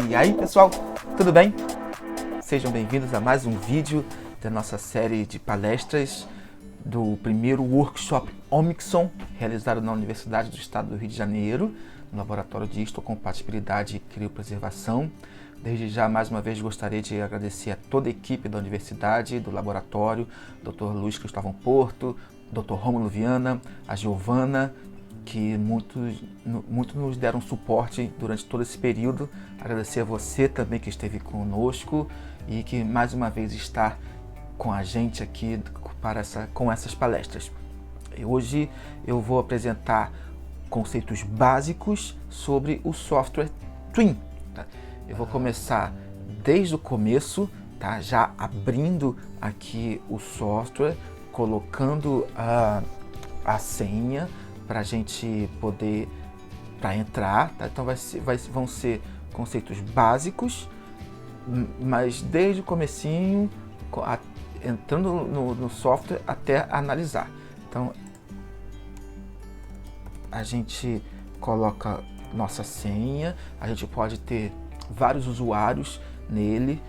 E aí pessoal, tudo bem? Sejam bem-vindos a mais um vídeo da nossa série de palestras do primeiro workshop Omixon, realizado na Universidade do Estado do Rio de Janeiro, no Laboratório de Histocompatibilidade e Criopreservação. Desde já, mais uma vez, gostaria de agradecer a toda a equipe da universidade, do laboratório, Dr. Luiz Cristóvão Porto, Dr. Rômulo Viana, a Giovana, que muito nos deram suporte durante todo esse período. Agradecer a você também que esteve conosco e que mais uma vez está com a gente aqui com essas palestras. Hoje eu vou apresentar conceitos básicos sobre o software Twin. Tá? Eu vou começar desde o começo, tá? Já abrindo aqui o software, colocando a senha para a gente poder entrar, tá? Então vão ser conceitos básicos, mas desde o comecinho, entrando no software até analisar. Então a gente coloca nossa senha, a gente pode ter vários usuários nele,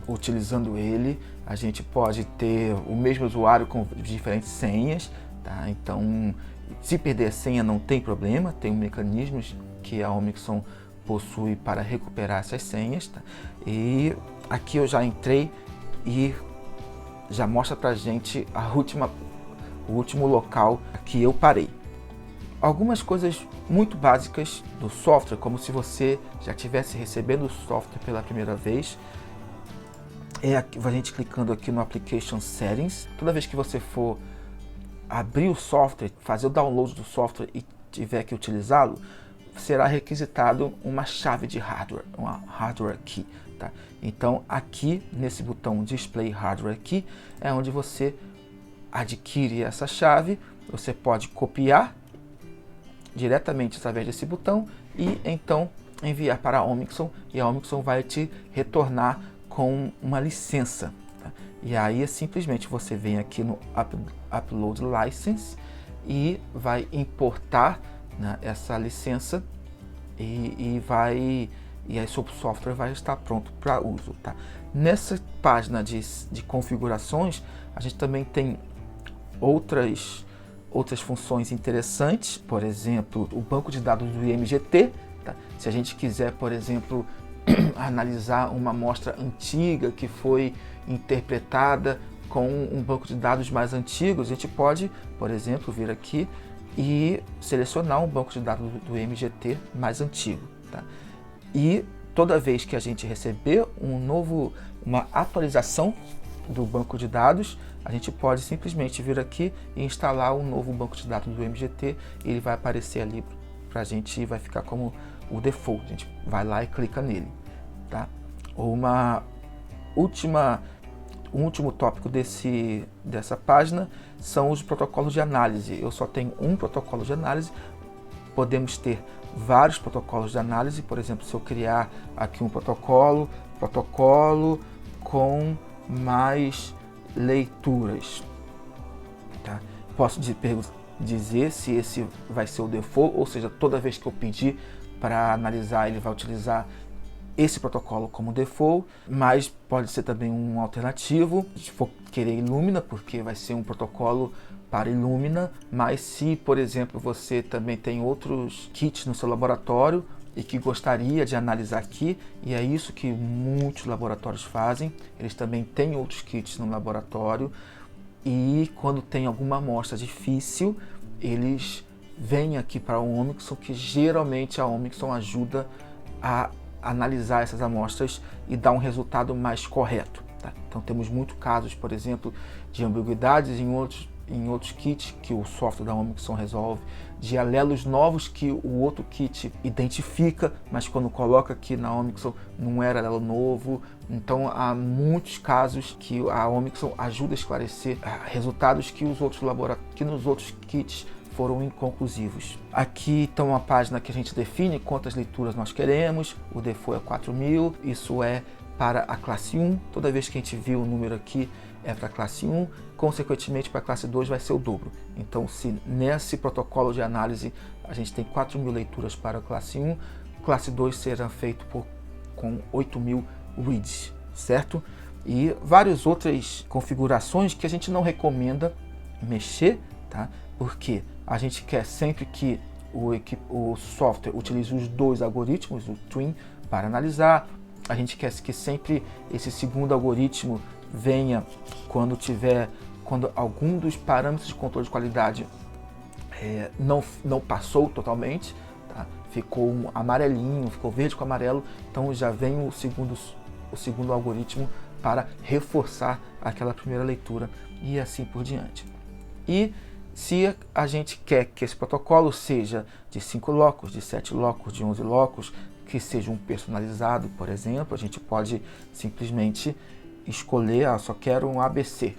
utilizando ele, a gente pode ter o mesmo usuário com diferentes senhas. Tá? Então, se perder a senha não tem problema, tem mecanismos que a Omixon possui para recuperar essas senhas. Tá? E aqui eu já entrei e já mostra pra gente o último local que eu parei. Algumas coisas muito básicas do software, como se você já estivesse recebendo o software pela primeira vez, é a gente clicando aqui no Application Settings. Toda vez que você for abrir o software, fazer o download do software e tiver que utilizá-lo, será requisitado uma chave de hardware, uma hardware key. Tá? Então aqui nesse botão Display Hardware Key é onde você adquire essa chave. Você pode copiar diretamente através desse botão e então enviar para a Omixon, e a Omixon vai te retornar com uma licença. Tá? E aí simplesmente você vem aqui no Upload License e vai importar, né, essa licença e aí seu software vai estar pronto para uso. Tá? Nessa página de configurações, a gente também tem outras funções interessantes, por exemplo, o banco de dados do IMGT. Tá? Se a gente quiser, por exemplo, analisar uma amostra antiga que foi interpretada com um banco de dados mais antigos, a gente pode, por exemplo, vir aqui e selecionar um banco de dados do IMGT mais antigo. Tá? E toda vez que a gente receber uma atualização do banco de dados, a gente pode simplesmente vir aqui e instalar um novo banco de dados do IMGT, e ele vai aparecer ali para a gente e vai ficar como o default. A gente vai lá e clica nele. Tá? Um último tópico dessa página são os protocolos de análise. Eu só tenho um protocolo de análise. Podemos ter vários protocolos de análise. Por exemplo, se eu criar aqui um protocolo com mais leituras, tá? Posso dizer se esse vai ser o default, ou seja, toda vez que eu pedir para analisar, ele vai utilizar esse protocolo como default, mas pode ser também um alternativo, se for querer Illumina, porque vai ser um protocolo para Illumina. Mas se, por exemplo, você também tem outros kits no seu laboratório e que gostaria de analisar aqui, e é isso que muitos laboratórios fazem, eles também têm outros kits no laboratório, e quando tem alguma amostra difícil, eles vêm aqui para a Omixon, que geralmente a Omixon ajuda a analisar essas amostras e dar um resultado mais correto. Tá? Então temos muitos casos, por exemplo, de ambiguidades em outros kits que o software da Omixon resolve, de alelos novos que o outro kit identifica, mas quando coloca aqui na Omixon não era alelo novo. Então há muitos casos que a Omixon ajuda a esclarecer resultados que nos outros kits foram inconclusivos. Aqui está uma página que a gente define quantas leituras nós queremos. O default é 4.000, isso é para a classe 1. Toda vez que a gente viu o número aqui é para a classe 1, consequentemente para a classe 2 vai ser o dobro. Então, se nesse protocolo de análise a gente tem 4.000 leituras para a classe 1, classe 2 será feito com 8.000 reads, certo? E várias outras configurações que a gente não recomenda mexer, tá? Porque a gente quer sempre que o software utilize os dois algoritmos, o Twin, para analisar. A gente quer que sempre esse segundo algoritmo venha quando algum dos parâmetros de controle de qualidade não passou totalmente, tá? Ficou um amarelinho, ficou verde com amarelo, então já vem o segundo algoritmo para reforçar aquela primeira leitura e assim por diante. E se a gente quer que esse protocolo seja de 5 locos, de 7 locos, de 11 locos, que seja um personalizado, por exemplo, a gente pode simplesmente escolher, só quero um ABC.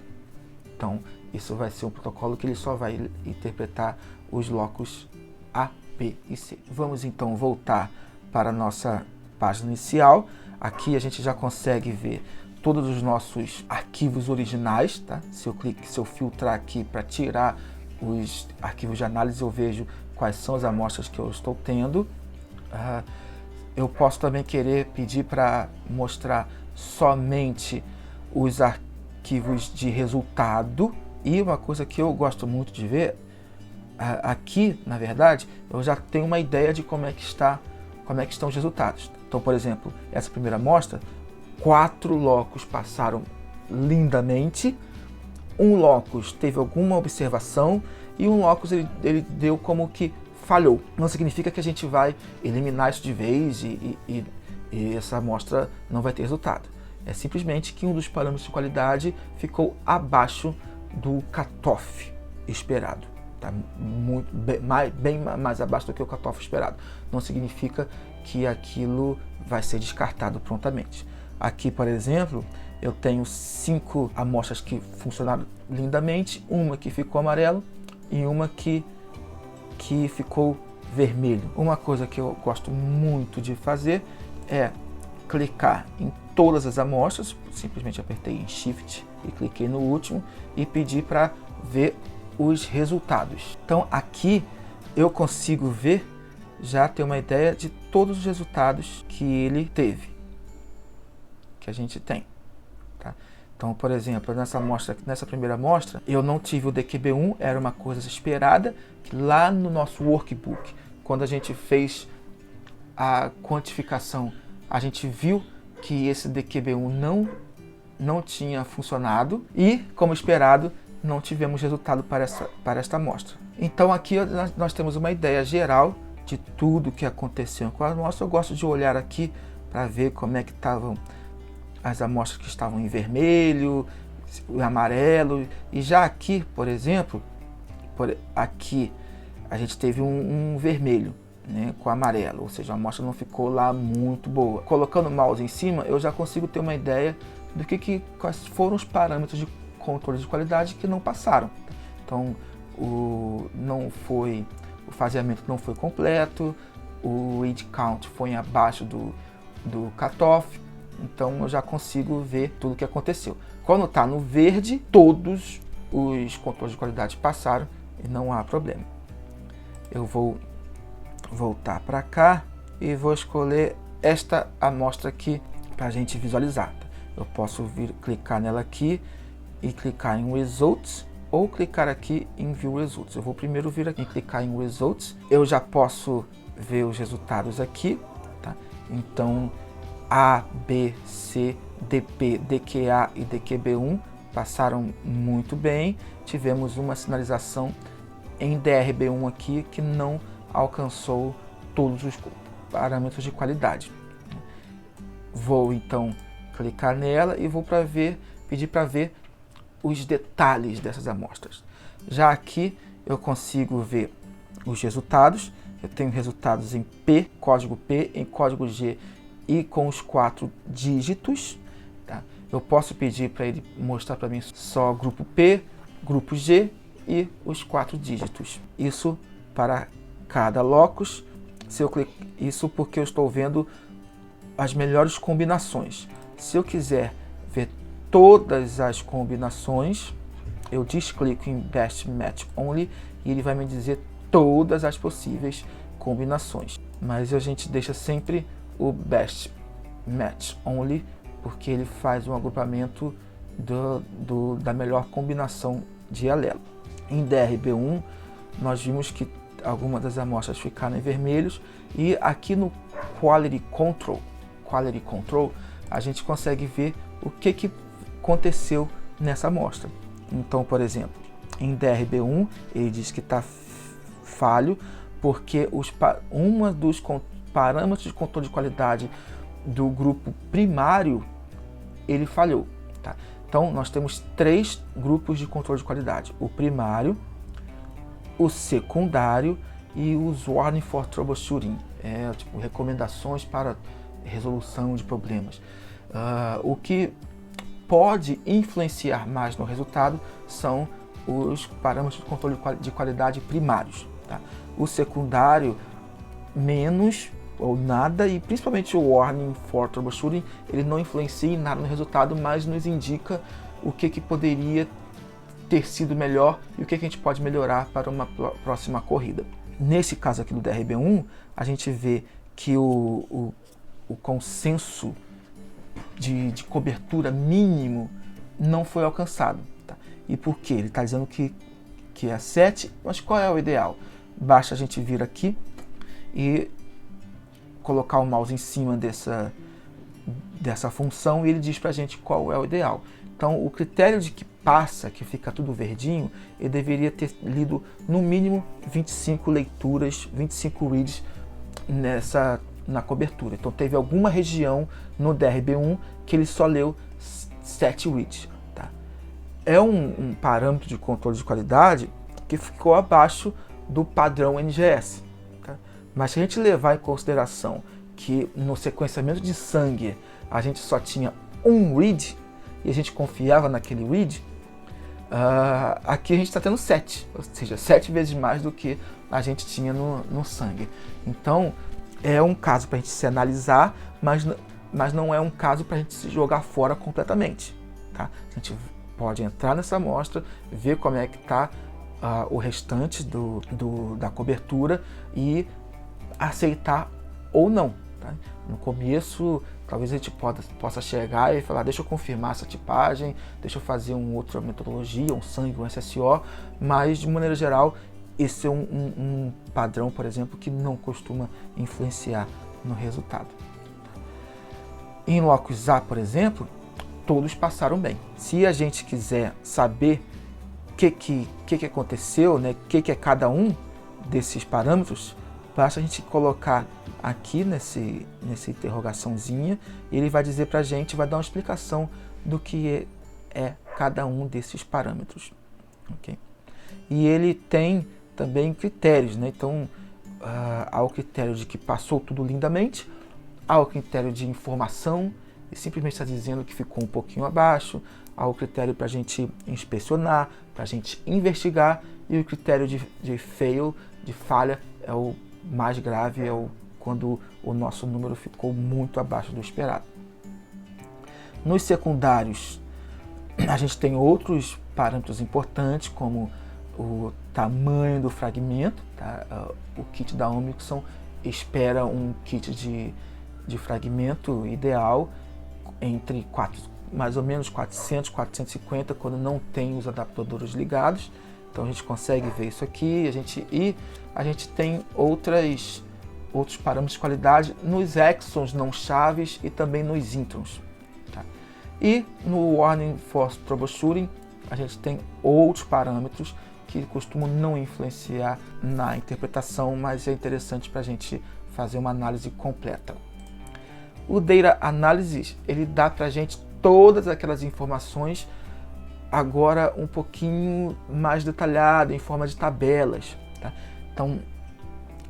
Então, isso vai ser um protocolo que ele só vai interpretar os locos A, B e C. Vamos então voltar para a nossa página inicial. Aqui a gente já consegue ver todos os nossos arquivos originais, tá? Se eu filtrar aqui para tirar os arquivos de análise, eu vejo quais são as amostras que eu estou tendo. Eu posso também querer pedir para mostrar somente os arquivos de resultado. E uma coisa que eu gosto muito de ver, aqui, na verdade, eu já tenho uma ideia de como é que estão os resultados. Então, por exemplo, essa primeira amostra, 4 locos passaram lindamente, um locus teve alguma observação e um locus ele deu como que falhou. Não significa que a gente vai eliminar isso de vez e essa amostra não vai ter resultado. É simplesmente que um dos parâmetros de qualidade ficou abaixo do cutoff esperado. Tá bem mais abaixo do que o cutoff esperado. Não significa que aquilo vai ser descartado prontamente. Aqui, por exemplo, eu tenho 5 amostras que funcionaram lindamente, uma que ficou amarelo e uma que ficou vermelho. Uma coisa que eu gosto muito de fazer é clicar em todas as amostras, simplesmente apertei em Shift e cliquei no último e pedir para ver os resultados. Então aqui eu consigo ver, já ter uma ideia de todos os resultados que ele teve, que a gente tem, tá? Então, por exemplo, nessa primeira amostra, eu não tive o DQB1, era uma coisa esperada, que lá no nosso workbook, quando a gente fez a quantificação, a gente viu que esse DQB1 não tinha funcionado e, como esperado, não tivemos resultado para esta amostra. Então aqui nós temos uma ideia geral de tudo que aconteceu com a amostra. Eu gosto de olhar aqui para ver como é que estavam as amostras que estavam em vermelho, amarelo, e já aqui, por exemplo, aqui a gente teve um vermelho, né, com amarelo, ou seja, a amostra não ficou lá muito boa. Colocando o mouse em cima, eu já consigo ter uma ideia do quais foram os parâmetros de controle de qualidade que não passaram. Então, o faseamento não foi completo, o read count foi abaixo do cutoff. Então eu já consigo ver tudo o que aconteceu. Quando está no verde, todos os controles de qualidade passaram e não há problema. Eu vou voltar para cá e vou escolher esta amostra aqui para a gente visualizar. Eu posso clicar nela aqui e clicar em Results ou clicar aqui em View Results. Eu vou primeiro vir aqui e clicar em Results. Eu já posso ver os resultados aqui, tá? Então A, B, C, DP, DQA e DQB1 passaram muito bem. Tivemos uma sinalização em DRB1 aqui que não alcançou todos os parâmetros de qualidade. Vou então clicar nela e vou pedir para ver os detalhes dessas amostras. Já aqui eu consigo ver os resultados. Eu tenho resultados em P, código P, em código G e com os 4 dígitos, tá? Eu posso pedir para ele mostrar para mim só grupo P, grupo G e os 4 dígitos. Isso para cada locus. Se eu clico, isso porque eu estou vendo as melhores combinações. Se eu quiser ver todas as combinações, eu desclico em Best Match Only e ele vai me dizer todas as possíveis combinações. Mas a gente deixa sempre o Best Match Only porque ele faz um agrupamento da melhor combinação de alelo. Em DRB1 nós vimos que algumas das amostras ficaram em vermelhos e aqui no Quality Control a gente consegue ver o que aconteceu nessa amostra. Então, por exemplo, em DRB1 ele diz que está falho porque um dos parâmetros de controle de qualidade do grupo primário ele falhou. Tá? Então, nós temos 3 grupos de controle de qualidade: o primário, o secundário e os Warning for Troubleshooting, tipo recomendações para resolução de problemas. O que pode influenciar mais no resultado são os parâmetros de controle de qualidade primários. Tá? O secundário, menos ou nada, e principalmente o Warning for Troubleshooting, ele não influencia em nada no resultado, mas nos indica o que poderia ter sido melhor e o que a gente pode melhorar para uma próxima corrida. Nesse caso aqui do DRB1, a gente vê que o consenso de cobertura mínimo não foi alcançado. Tá? E por quê? Ele está dizendo que é 7, mas qual é o ideal? Basta a gente vir aqui e colocar o mouse em cima dessa função e ele diz para a gente qual é o ideal. Então, o critério de que passa, que fica tudo verdinho, ele deveria ter lido no mínimo 25 leituras, 25 reads na cobertura. Então, teve alguma região no DRB1 que ele só leu 7 reads. Tá? É um parâmetro de controle de qualidade que ficou abaixo do padrão NGS. Tá? Mas se a gente levar em consideração que no sequenciamento de sangue a gente só tinha um read e a gente confiava naquele read, aqui a gente está tendo 7, ou seja, 7 vezes mais do que a gente tinha no sangue. Então, é um caso para a gente se analisar, mas não é um caso para a gente se jogar fora completamente. Tá? A gente pode entrar nessa amostra, ver como é que está o restante da cobertura e aceitar ou não. Tá? No começo, talvez a gente possa chegar e falar, deixa eu confirmar essa tipagem, deixa eu fazer uma outra metodologia, um sangue, um SSO, mas de maneira geral, esse é um padrão, por exemplo, que não costuma influenciar no resultado. Em locus A, por exemplo, todos passaram bem. Se a gente quiser saber o que aconteceu, né, o que é cada um desses parâmetros, basta a gente colocar aqui nessa interrogaçãozinha e ele vai dizer para a gente, vai dar uma explicação do que é cada um desses parâmetros. Okay? E ele tem também critérios, né? Então, há o critério de que passou tudo lindamente, há o critério de informação, e simplesmente está dizendo que ficou um pouquinho abaixo, há o critério para a gente inspecionar, para a gente investigar, e o critério de fail, de falha, é o mais grave, quando o nosso número ficou muito abaixo do esperado. Nos secundários, a gente tem outros parâmetros importantes, como o tamanho do fragmento. Tá? O kit da Omixon espera um kit de fragmento ideal entre mais ou menos 400, 450, quando não tem os adaptadores ligados. Então a gente consegue ver isso aqui, a gente tem outros parâmetros de qualidade nos exons não chaves e também nos introns. Tá? E no Warning for Troubleshooting a gente tem outros parâmetros que costumam não influenciar na interpretação, mas é interessante para a gente fazer uma análise completa. O Data Analysis, ele dá para a gente todas aquelas informações, agora um pouquinho mais detalhado, em forma de tabelas. Tá? Então,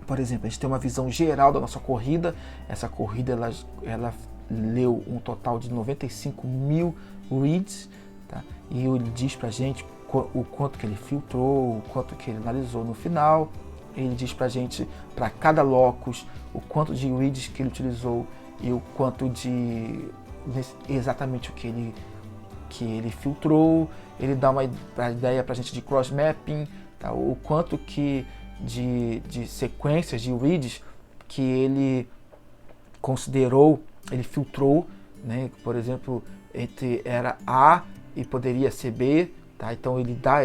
por exemplo, a gente tem uma visão geral da nossa corrida. Essa corrida ela leu um total de 95 mil reads, tá? E ele diz para a gente o quanto que ele filtrou, o quanto que ele analisou no final. Ele diz para a gente, para cada locus, o quanto de reads que ele utilizou e o quanto de exatamente o que ele filtrou. Ele dá uma ideia para a gente de cross-mapping, tá? O quanto que de sequências de reads que ele considerou, ele filtrou, né? Por exemplo, era A e poderia ser B, tá? Então ele dá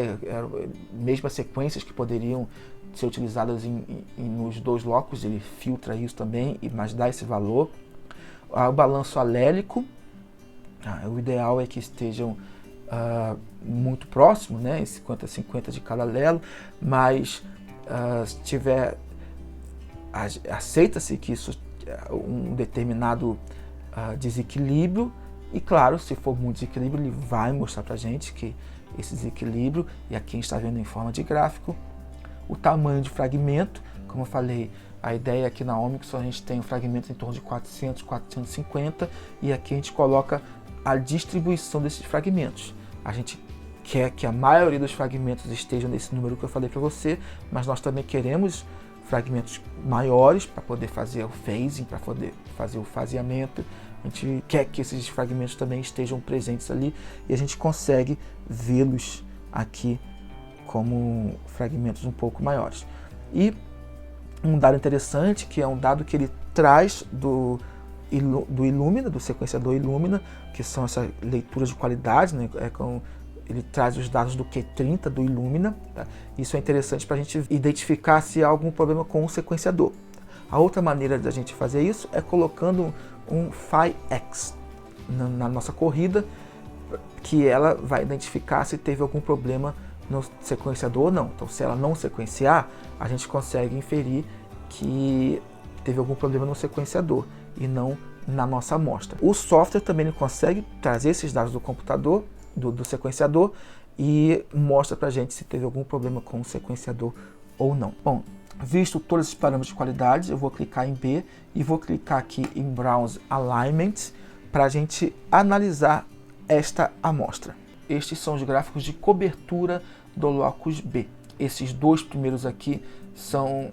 mesmas sequências que poderiam ser utilizadas nos dois locus, ele filtra isso também, mas dá esse valor. O balanço alélico, o ideal é que estejam muito próximos, né? 50-50 de cada alelo, mas se tiver, aceita-se que isso um determinado desequilíbrio, e claro, se for muito desequilíbrio, ele vai mostrar pra gente que esse desequilíbrio, e aqui a gente está vendo em forma de gráfico. O tamanho de fragmento, como eu falei, a ideia é que na Omixon a gente tem um fragmento em torno de 400, 450, e aqui a gente coloca a distribuição desses fragmentos. A gente quer que a maioria dos fragmentos estejam nesse número que eu falei para você, mas nós também queremos fragmentos maiores para poder fazer o phasing, para poder fazer o faseamento. A gente quer que esses fragmentos também estejam presentes ali, e a gente consegue vê-los aqui como fragmentos um pouco maiores. E um dado interessante, que é um dado que ele traz do Illumina, do sequenciador Illumina, que são essas leituras de qualidade, né? Ele traz os dados do Q30 do Illumina, tá? Isso é interessante para a gente identificar se há algum problema com o sequenciador. A outra maneira da gente fazer isso é colocando um PHYX na nossa corrida, que ela vai identificar se teve algum problema no sequenciador ou não. Então, se ela não sequenciar, a gente consegue inferir que teve algum problema no sequenciador e não na nossa amostra. O software também consegue trazer esses dados do computador, do sequenciador, e mostra pra gente se teve algum problema com o sequenciador ou não. Bom, visto todos esses parâmetros de qualidade, eu vou clicar em B e vou clicar aqui em Browse Alignment para a gente analisar esta amostra. Estes são os gráficos de cobertura do locus B. Esses dois primeiros aqui são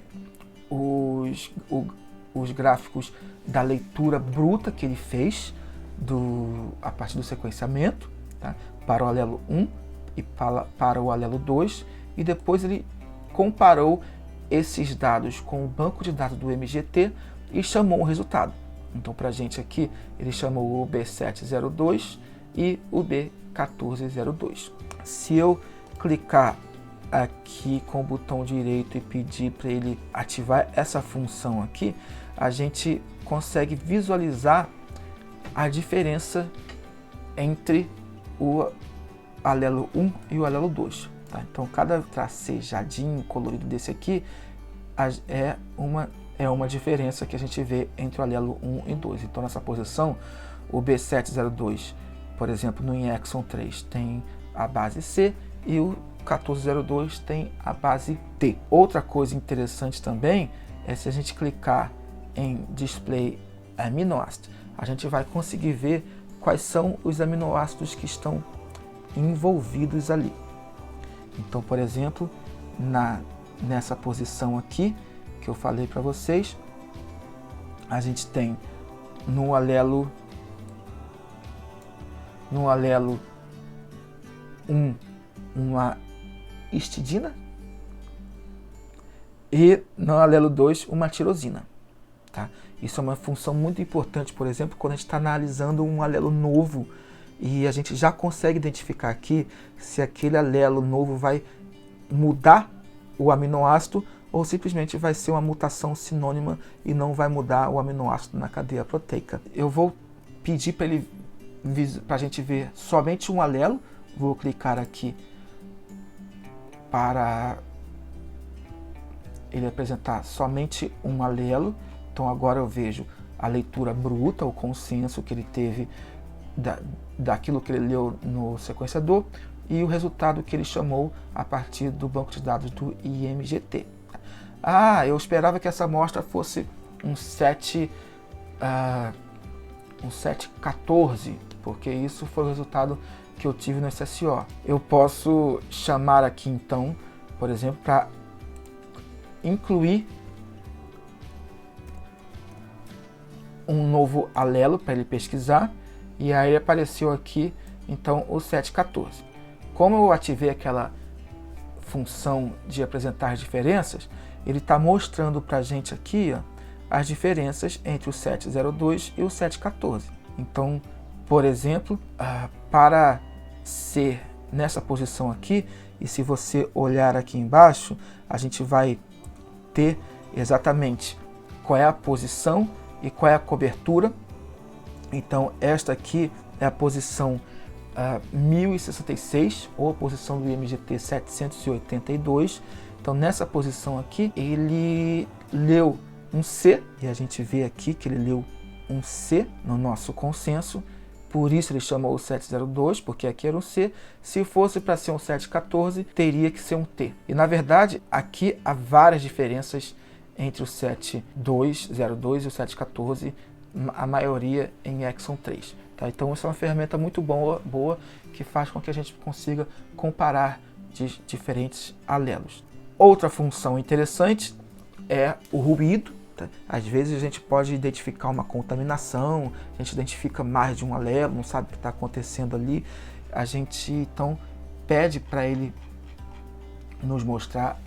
os gráficos da leitura bruta que ele fez a partir do sequenciamento, tá? Para o alelo 1 e para o alelo 2, e depois ele comparou esses dados com o banco de dados do MGT e chamou o resultado. Então, para a gente aqui, ele chamou o B702 e o B1402. Se eu clicar aqui com o botão direito e pedir para ele ativar essa função aqui, a gente consegue visualizar a diferença entre o alelo 1 e o alelo 2. Tá? Então, cada tracejadinho colorido desse aqui é uma diferença que a gente vê entre o alelo 1 e 2. Então, nessa posição, o B702, por exemplo, no Exon 3 tem a base C e o 1402 tem a base T. Outra coisa interessante também é se a gente clicar em Display Aminoácidos, a gente vai conseguir ver quais são os aminoácidos que estão envolvidos ali. Então, por exemplo, nessa posição aqui que eu falei para vocês, a gente tem no alelo 1 uma histidina e no alelo 2 uma tirosina. Tá? Isso é uma função muito importante, por exemplo, quando a gente está analisando um alelo novo e a gente já consegue identificar aqui se aquele alelo novo vai mudar o aminoácido ou simplesmente vai ser uma mutação sinônima e não vai mudar o aminoácido na cadeia proteica. Eu vou pedir para a gente ver somente um alelo. Vou clicar aqui para ele apresentar somente um alelo. Então agora eu vejo a leitura bruta, o consenso que ele teve daquilo que ele leu no sequenciador e o resultado que ele chamou a partir do banco de dados do IMGT. Eu esperava que essa amostra fosse um 714, porque isso foi o resultado que eu tive no SSO. Eu posso chamar aqui então, por exemplo, para incluir um novo alelo para ele pesquisar, e aí apareceu aqui então o 714. Como eu ativei aquela função de apresentar as diferenças, ele está mostrando para a gente aqui, ó, as diferenças entre o 702 e o 714. Então, por exemplo, para ser nessa posição aqui, e se você olhar aqui embaixo, a gente vai ter exatamente qual é a posição e qual é a cobertura. Então, esta aqui é a posição 1066, ou a posição do IMGT 782. Então, nessa posição aqui, ele leu um C, e a gente vê aqui que ele leu um C no nosso consenso, por isso ele chamou o 702, porque aqui era um C. Se fosse para ser um 714, teria que ser um T. E na verdade, aqui há várias diferenças entre o 7202 e o 714, a maioria em Exxon 3. Tá? Então, essa é uma ferramenta muito boa que faz com que a gente consiga comparar diferentes alelos. Outra função interessante é o ruído. Tá? Às vezes a gente pode identificar uma contaminação, a gente identifica mais de um alelo, não sabe o que está acontecendo ali. A gente então pede para ele nos mostrar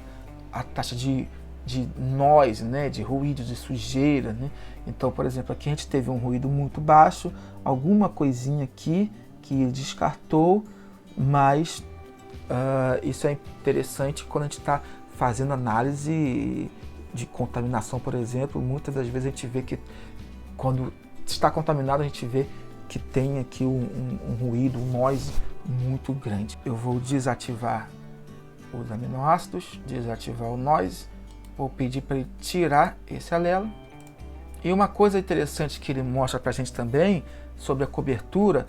a taxa de noise, né, de ruído, de sujeira, né? Então, por exemplo, aqui a gente teve um ruído muito baixo, alguma coisinha aqui que ele descartou, mas isso é interessante quando a gente está fazendo análise de contaminação, por exemplo. Muitas das vezes a gente vê que quando está contaminado, a gente vê que tem aqui um ruído, um noise muito grande. Eu vou desativar os aminoácidos, desativar o noise, vou pedir para ele tirar esse alelo. E uma coisa interessante que ele mostra para a gente também sobre a cobertura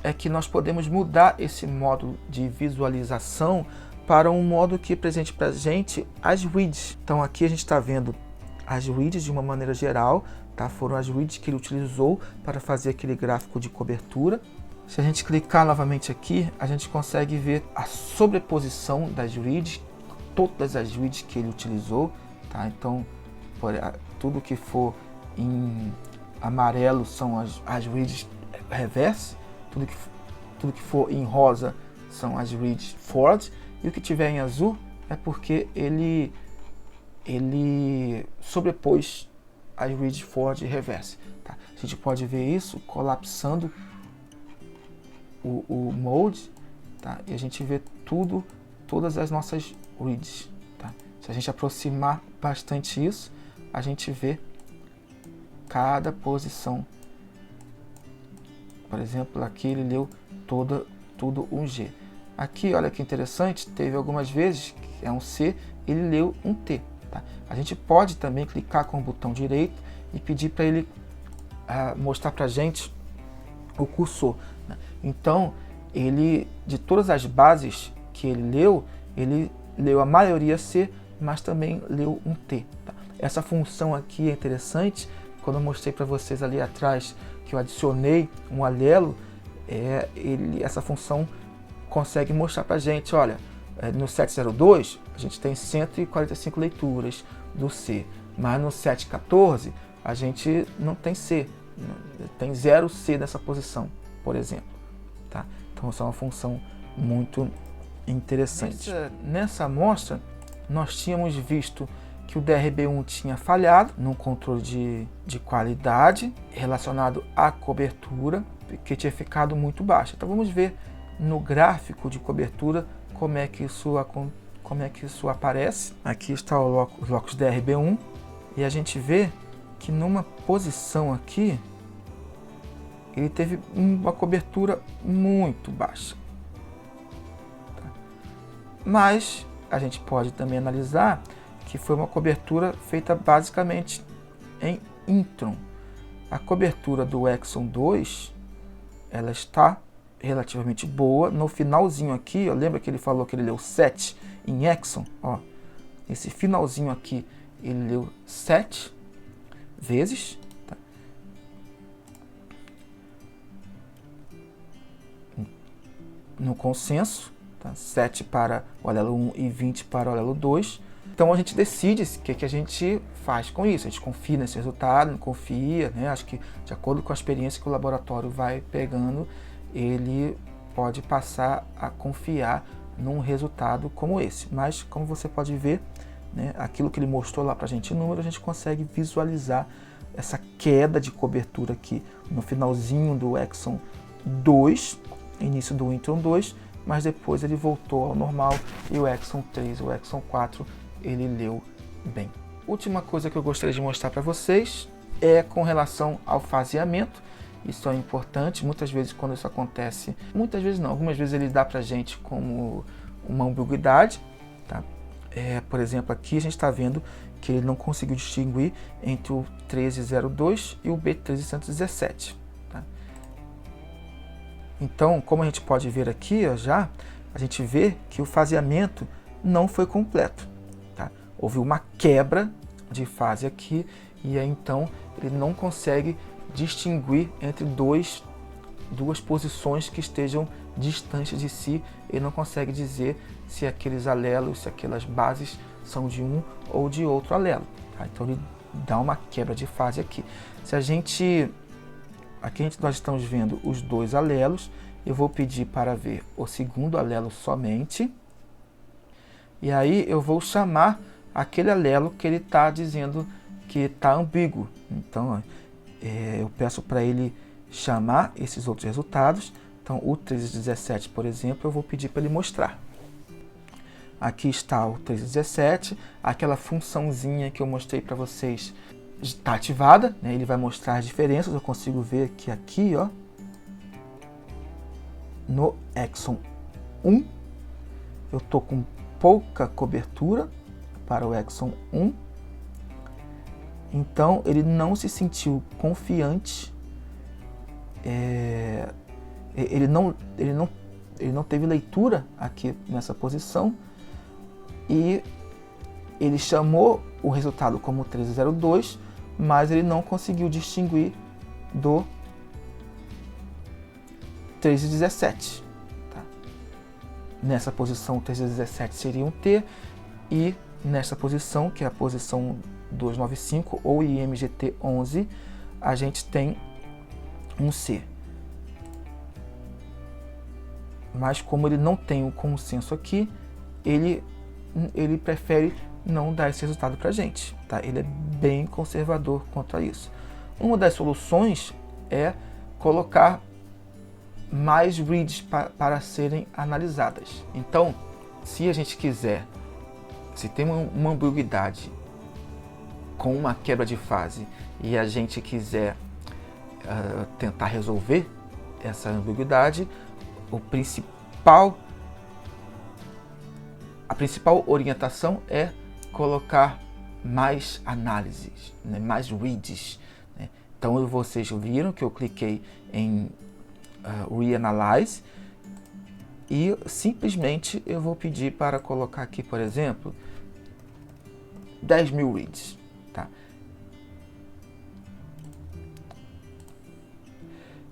é que nós podemos mudar esse modo de visualização para um modo que apresente para a gente as reads. Então aqui a gente está vendo as reads de uma maneira geral, tá? Foram as reads que ele utilizou para fazer aquele gráfico de cobertura. Se a gente clicar novamente aqui, a gente consegue ver a sobreposição das reads, todas as reads que ele utilizou, tá? Então, tudo que for em amarelo são as reads reverse, tudo que for em rosa são as reads forward, e o que tiver em azul é porque ele sobrepôs as reads forward e reverse. Tá? A gente pode ver isso colapsando o mode, tá? E a gente vê todas as nossas reads. Tá? Se a gente aproximar bastante isso, a gente vê cada posição. Por exemplo, aqui ele leu tudo um G. Aqui, olha que interessante, teve algumas vezes que é um C, ele leu um T. Tá? A gente pode também clicar com o botão direito e pedir para ele mostrar para a gente o cursor. Né? Então, de todas as bases que ele leu a maioria C, mas também leu um T. Tá? Essa função aqui é interessante. Quando eu mostrei para vocês ali atrás que eu adicionei um alelo, essa função consegue mostrar para a gente, olha, no 702 a gente tem 145 leituras do C, mas no 714 a gente não tem C, tem 0 C nessa posição, por exemplo. Tá? Então essa é uma função muito interessante. Nessa amostra nós tínhamos visto que o DRB1 tinha falhado no controle de qualidade relacionado à cobertura, que tinha ficado muito baixa. Então vamos ver no gráfico de cobertura como é que isso aparece. Aqui está os locos DRB1 e a gente vê que numa posição aqui ele teve uma cobertura muito baixa. Tá? Mas a gente pode também analisar que foi uma cobertura feita basicamente em Intron. A cobertura do Exxon 2, ela está relativamente boa. No finalzinho aqui, lembra que ele falou que ele leu 7 em Exxon? Ó, esse finalzinho aqui, ele leu 7 vezes. Tá? no consenso, tá? 7 para o alelo 1 e 20 para o alelo 2. Então a gente decide o que a gente faz com isso. A gente confia nesse resultado, não confia, né? Acho que de acordo com a experiência que o laboratório vai pegando, ele pode passar a confiar num resultado como esse. Mas como você pode ver, né, aquilo que ele mostrou lá para a gente em número, a gente consegue visualizar essa queda de cobertura aqui no finalzinho do exon 2, início do intron 2, mas depois ele voltou ao normal e o exon 3 e o exon 4 ele leu bem. Última coisa que eu gostaria de mostrar para vocês é com relação ao faseamento. Isso é importante, muitas vezes quando isso acontece, muitas vezes não, algumas vezes ele dá para a gente como uma ambiguidade, tá? Por exemplo, aqui a gente está vendo que ele não conseguiu distinguir entre o 1302 e o B1317. Tá? Então, como a gente pode ver aqui, ó, já, a gente vê que o faseamento não foi completo. Tá? Houve uma quebra de fase aqui e aí então ele não consegue distinguir entre duas posições que estejam distantes de si. Ele não consegue dizer se aqueles alelos, se aquelas bases são de um ou de outro alelo. Tá? Então ele dá uma quebra de fase aqui. Se a gente... Aqui nós estamos vendo os dois alelos. Eu vou pedir para ver o segundo alelo somente. E aí eu vou chamar aquele alelo que ele está dizendo que está ambíguo. Então eu peço para ele chamar esses outros resultados. Então o 1317, por exemplo, eu vou pedir para ele mostrar. Aqui está o 1317, aquela funçãozinha que eu mostrei para vocês está ativada, né? Ele vai mostrar as diferenças. Eu consigo ver que aqui, ó, no exon 1, eu estou com pouca cobertura para o exon 1. Então ele não se sentiu confiante, ele não teve leitura aqui nessa posição e ele chamou o resultado como 1302, mas ele não conseguiu distinguir do 1317. Tá? Nessa posição o 1317 seria um T e nessa posição, que é a posição 295 ou IMGT 11, a gente tem um C. Mas como ele não tem um consenso aqui, ele prefere não dar esse resultado para a gente. Tá? Ele é bem conservador quanto a isso. Uma das soluções é colocar mais reads para serem analisadas. Então, se a gente quiser, se tem uma ambiguidade com uma quebra de fase e a gente quiser tentar resolver essa ambiguidade, a principal orientação é colocar mais análises, né, mais reads. Né? Então vocês viram que eu cliquei em Reanalyze e simplesmente eu vou pedir para colocar aqui, por exemplo, 10.000 reads. Tá?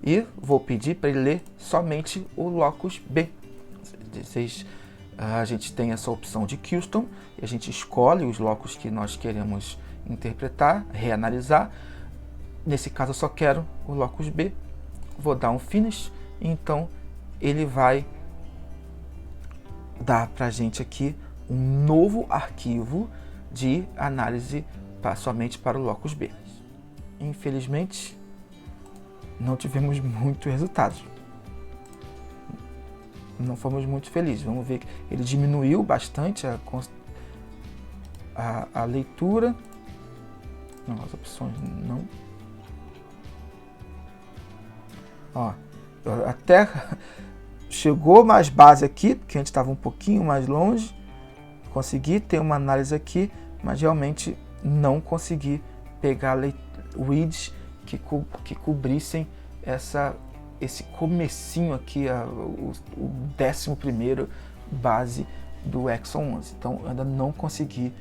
E vou pedir para ele ler somente o locus B. A gente tem essa opção de custom e a gente escolhe os locus que nós queremos interpretar, reanalisar. Nesse caso eu só quero o locus B. Vou dar um finish e então ele vai dar para a gente aqui um novo arquivo de análise somente para o locus B. Infelizmente, não tivemos muitos resultados. Não fomos muito felizes. Vamos ver que ele diminuiu bastante a leitura. Não, as opções não. Ó, até chegou mais base aqui, porque a gente estava um pouquinho mais longe. Consegui ter uma análise aqui, mas realmente não consegui pegar reads que cobrissem esse comecinho aqui, o 11º base do exon 11. Então, ainda não consegui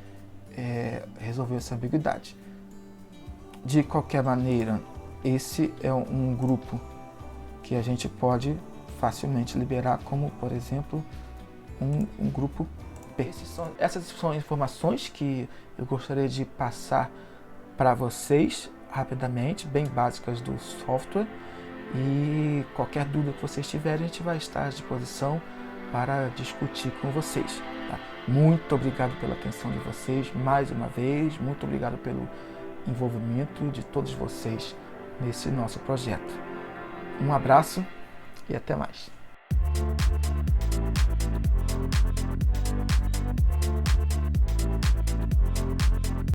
resolver essa ambiguidade. De qualquer maneira, esse é um grupo que a gente pode facilmente liberar, como, por exemplo, um grupo P. Essas são informações que eu gostaria de passar para vocês rapidamente, bem básicas do software. E qualquer dúvida que vocês tiverem, a gente vai estar à disposição para discutir com vocês. Tá? Muito obrigado pela atenção de vocês, mais uma vez. Muito obrigado pelo envolvimento de todos vocês nesse nosso projeto. Um abraço e até mais.